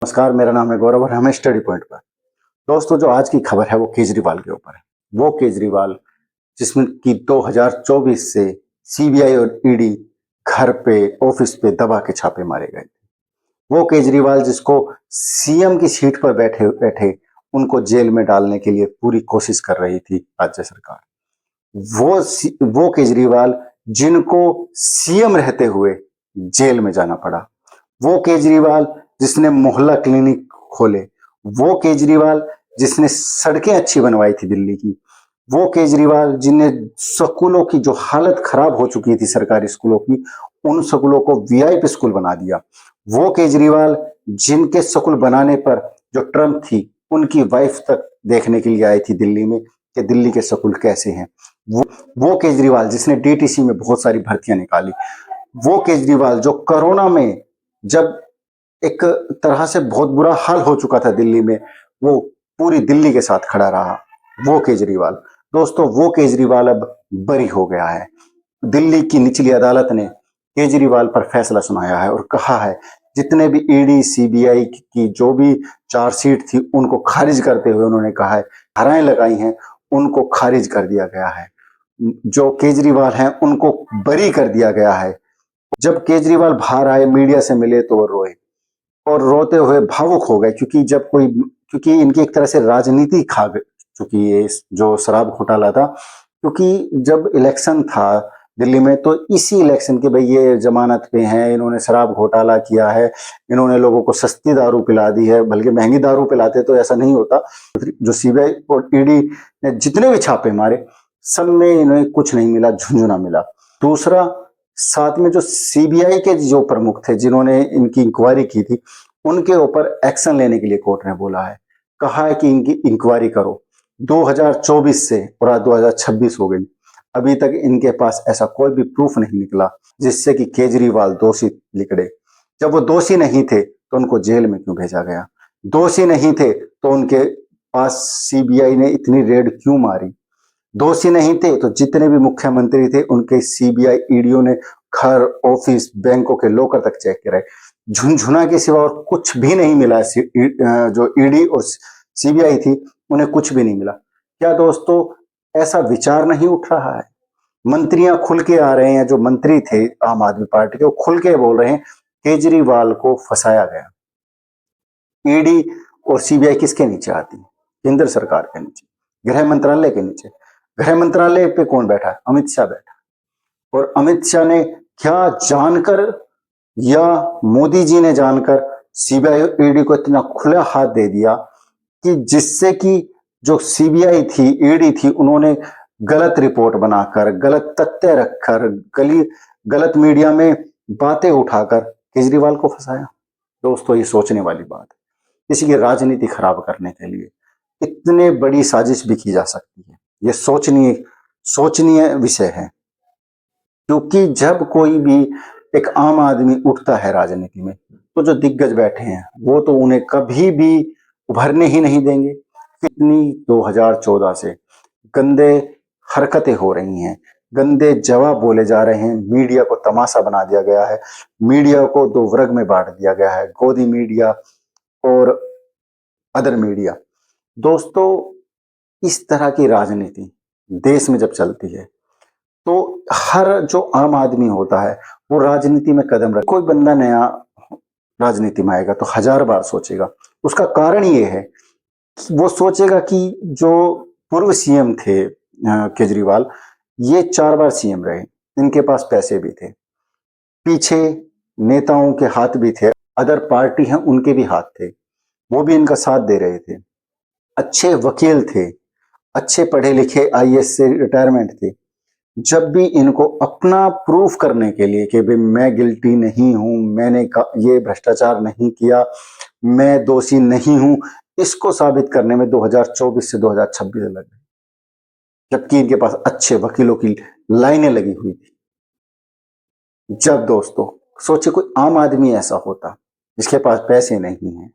नमस्कार, मेरा नाम है गौरव और हमें स्टडी पॉइंट पर। दोस्तों, जो आज की खबर है वो केजरीवाल के ऊपर है। वो केजरीवाल जिसमें कि 2024 से सीबीआई और ईडी घर पे, ऑफिस पे दबा के छापे मारे गए। वो केजरीवाल जिसको सीएम की सीट पर बैठे बैठे उनको जेल में डालने के लिए पूरी कोशिश कर रही थी राज्य सरकार। वो केजरीवाल जिनको सीएम रहते हुए जेल में जाना पड़ा। वो केजरीवाल जिसने मोहल्ला क्लिनिक खोले। वो केजरीवाल जिसने सड़कें अच्छी बनवाई थी दिल्ली की। वो केजरीवाल जिनने स्कूलों की जो हालत खराब हो चुकी थी सरकारी स्कूलों की, उन स्कूलों को वीआईपी स्कूल बना दिया। वो केजरीवाल जिनके स्कूल बनाने पर जो ट्रम्प थी उनकी वाइफ तक देखने के लिए आई थी दिल्ली में कि दिल्ली के स्कूल कैसे हैं। वो केजरीवाल जिसने डीटीसी में बहुत सारी भर्तियां निकाली। वो केजरीवाल जो कोरोना में, जब एक तरह से बहुत बुरा हाल हो चुका था दिल्ली में, वो पूरी दिल्ली के साथ खड़ा रहा। वो केजरीवाल, दोस्तों, वो केजरीवाल अब बरी हो गया है। दिल्ली की निचली अदालत ने केजरीवाल पर फैसला सुनाया है और कहा है जितने भी ईडी सीबीआई की जो भी चार्जशीट थी उनको खारिज करते हुए उन्होंने कहा है, धाराएं लगाई हैं उनको खारिज कर दिया गया है। जो केजरीवाल हैं उनको बरी कर दिया गया है। जब केजरीवाल बाहर आए, मीडिया से मिले तो वो रोए और रोते हुए भावुक हो गए, क्योंकि इनकी एक तरह से राजनीति खा चुकी है जो शराब घोटाला था। क्योंकि जब इलेक्शन था दिल्ली में तो इसी इलेक्शन के भाई ये जमानत पे हैं, इन्होंने शराब घोटाला किया है, इन्होंने लोगों को सस्ती दारू पिला दी है, बल्कि महंगी दारू पिलाते तो ऐसा नहीं होता। जो सीबीआई और ईडी ने जितने भी छापे मारे, सब में इन्हें कुछ नहीं मिला, झुंझुना मिला। दूसरा, साथ में जो सीबीआई के जो प्रमुख थे जिन्होंने इनकी इंक्वायरी की थी, उनके ऊपर एक्शन लेने के लिए कोर्ट ने बोला है, कहा है कि इनकी इंक्वायरी करो। 2024 से और आज 2026 हो गई, अभी तक इनके पास ऐसा कोई भी प्रूफ नहीं निकला जिससे कि केजरीवाल दोषी निकले। जब वो दोषी नहीं थे तो उनको जेल में क्यों भेजा गया? दोषी नहीं थे तो उनके पास सीबीआई ने इतनी रेड क्यों मारी? दोषी नहीं थे तो जितने भी मुख्यमंत्री थे उनके सीबीआई ईडीओ ने घर, ऑफिस, बैंकों के लॉकर तक चेक कराए। झुनझुना के सिवा और कुछ भी नहीं मिला। जो ईडी और सीबीआई थी उन्हें कुछ भी नहीं मिला। क्या दोस्तों ऐसा विचार नहीं उठ रहा है? मंत्रियां खुल के आ रहे हैं, जो मंत्री थे आम आदमी पार्टी के, वो खुल के बोल रहे हैं केजरीवाल को फंसाया गया। ईडी और सीबीआई किसके नीचे आती है? केंद्र सरकार के नीचे, गृह मंत्रालय के नीचे। गृह मंत्रालय पे कौन बैठा है? अमित शाह बैठा है। और अमित शाह ने क्या जानकर या मोदी जी ने जानकर सीबीआई ईडी को इतना खुला हाथ दे दिया कि जिससे कि जो सीबीआई थी, ईडी थी, उन्होंने गलत रिपोर्ट बनाकर, गलत तथ्य रखकर, गलत मीडिया में बातें उठाकर केजरीवाल को फंसाया। दोस्तों, ये सोचने वाली बात है। किसी की राजनीति खराब करने के लिए इतने बड़ी साजिश भी की जा सकती है। ये सोचनीय विषय है। क्योंकि जब कोई भी एक आम आदमी उठता है राजनीति में, तो जो दिग्गज बैठे हैं वो तो उन्हें कभी भी उभरने ही नहीं देंगे। कितनी 2014 से गंदे हरकतें हो रही हैं, गंदे जवाब बोले जा रहे हैं, मीडिया को तमाशा बना दिया गया है, मीडिया को दो वर्ग में बांट दिया गया है, गोदी मीडिया और अदर मीडिया। दोस्तों, इस तरह की राजनीति देश में जब चलती है तो हर जो आम आदमी होता है वो राजनीति में कदम रख, कोई बंदा नया राजनीति में आएगा तो 1000 बार सोचेगा। उसका कारण ये है कि वो सोचेगा कि जो पूर्व सीएम थे केजरीवाल, ये 4 बार सीएम रहे, इनके पास पैसे भी थे, पीछे नेताओं के हाथ भी थे, अदर पार्टी हैं उनके भी हाथ थे, वो भी इनका साथ दे रहे थे, अच्छे वकील थे, अच्छे पढ़े लिखे आईएएस से रिटायरमेंट थे। जब भी इनको अपना प्रूफ करने के लिए कि भाई मैं गिल्टी नहीं हूं, मैंने ये भ्रष्टाचार नहीं किया, मैं दोषी नहीं हूं, इसको साबित करने में 2024 से 2026 लग गए, जबकि इनके पास अच्छे वकीलों की लाइनें लगी हुई थी। जब दोस्तों सोचे कोई आम आदमी ऐसा होता जिसके पास पैसे नहीं है,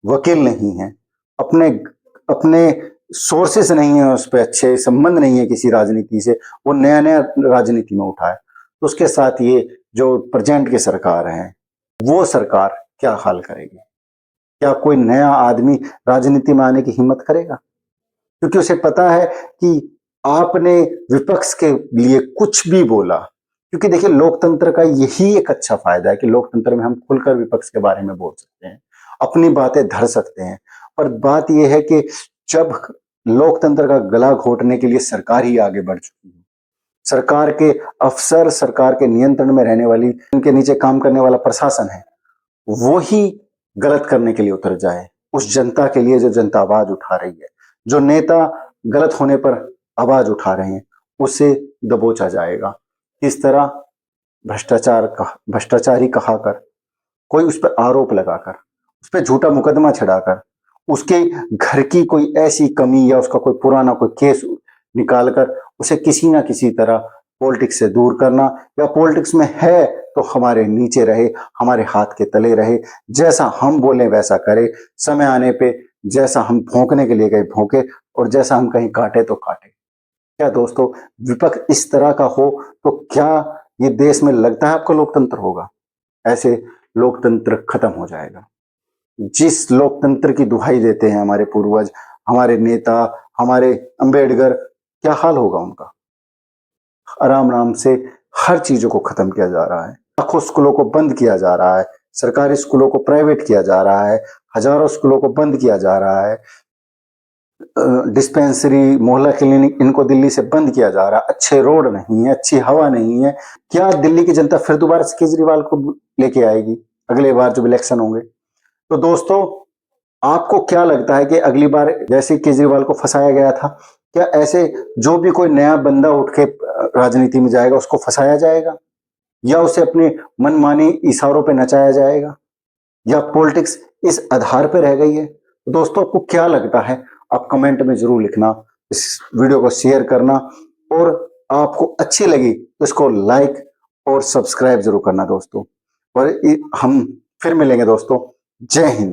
वकील नहीं है, अपने अपने सोर्सेस नहीं है, उस पर अच्छे संबंध नहीं है किसी राजनीति से, वो नया नया राजनीति में उठा है, तो उसके साथ ये जो प्रेजेंट की सरकार है वो सरकार क्या हाल करेगी? क्या कोई नया आदमी राजनीति में आने की हिम्मत करेगा? क्योंकि उसे पता है कि आपने विपक्ष के लिए कुछ भी बोला। क्योंकि देखिए, लोकतंत्र का यही एक अच्छा फायदा है कि लोकतंत्र में हम खुलकर विपक्ष के बारे में बोल सकते हैं, अपनी बातें धर सकते हैं। पर बात यह है कि जब लोकतंत्र का गला घोटने के लिए सरकार ही आगे बढ़ चुकी है, सरकार के अफसर, सरकार के नियंत्रण में रहने वाली, उनके नीचे काम करने वाला प्रशासन है, वो ही गलत करने के लिए उतर जाए, उस जनता के लिए जो जनता आवाज उठा रही है, जो नेता गलत होने पर आवाज उठा रहे हैं, उसे दबोचा जाएगा। इस तरह भ्रष्टाचारी कहाकर, कोई उस पर आरोप लगाकर, उस पर झूठा मुकदमा चढ़ाकर, उसके घर की कोई ऐसी कमी या उसका कोई पुराना कोई केस निकालकर उसे किसी ना किसी तरह पॉलिटिक्स से दूर करना, या पॉलिटिक्स में है तो हमारे नीचे रहे, हमारे हाथ के तले रहे, जैसा हम बोले वैसा करे, समय आने पे जैसा हम भौंकने के लिए गए भौंके, और जैसा हम कहीं काटे तो काटे। क्या दोस्तों, विपक्ष इस तरह का हो तो क्या ये देश में लगता है आपको लोकतंत्र होगा? ऐसे लोकतंत्र खत्म हो जाएगा। जिस लोकतंत्र की दुहाई देते हैं हमारे पूर्वज, हमारे नेता, हमारे अंबेडकर, क्या हाल होगा उनका? आराम आराम से हर चीजों को खत्म किया जा रहा है, लाखों स्कूलों को बंद किया जा रहा है, सरकारी स्कूलों को प्राइवेट किया जा रहा है, हजारों स्कूलों को बंद किया जा रहा है, डिस्पेंसरी, मोहल्ला क्लिनिक, इनको दिल्ली से बंद किया जा रहा है, अच्छे रोड नहीं है, अच्छी हवा नहीं है। क्या दिल्ली की जनता फिर दोबारा से केजरीवाल को लेके आएगी अगले बार जब इलेक्शन होंगे? तो दोस्तों, आपको क्या लगता है कि अगली बार जैसे केजरीवाल को फंसाया गया था, क्या ऐसे जो भी कोई नया बंदा उठ के राजनीति में जाएगा उसको फंसाया जाएगा, या उसे अपने मनमानी इशारों पे नचाया जाएगा, या पॉलिटिक्स इस आधार पे रह गई है? तो दोस्तों, आपको क्या लगता है? आप कमेंट में जरूर लिखना, इस वीडियो को शेयर करना, और आपको अच्छी लगी तो इसको लाइक और सब्सक्राइब जरूर करना दोस्तों। और हम फिर मिलेंगे दोस्तों। जय हिंद।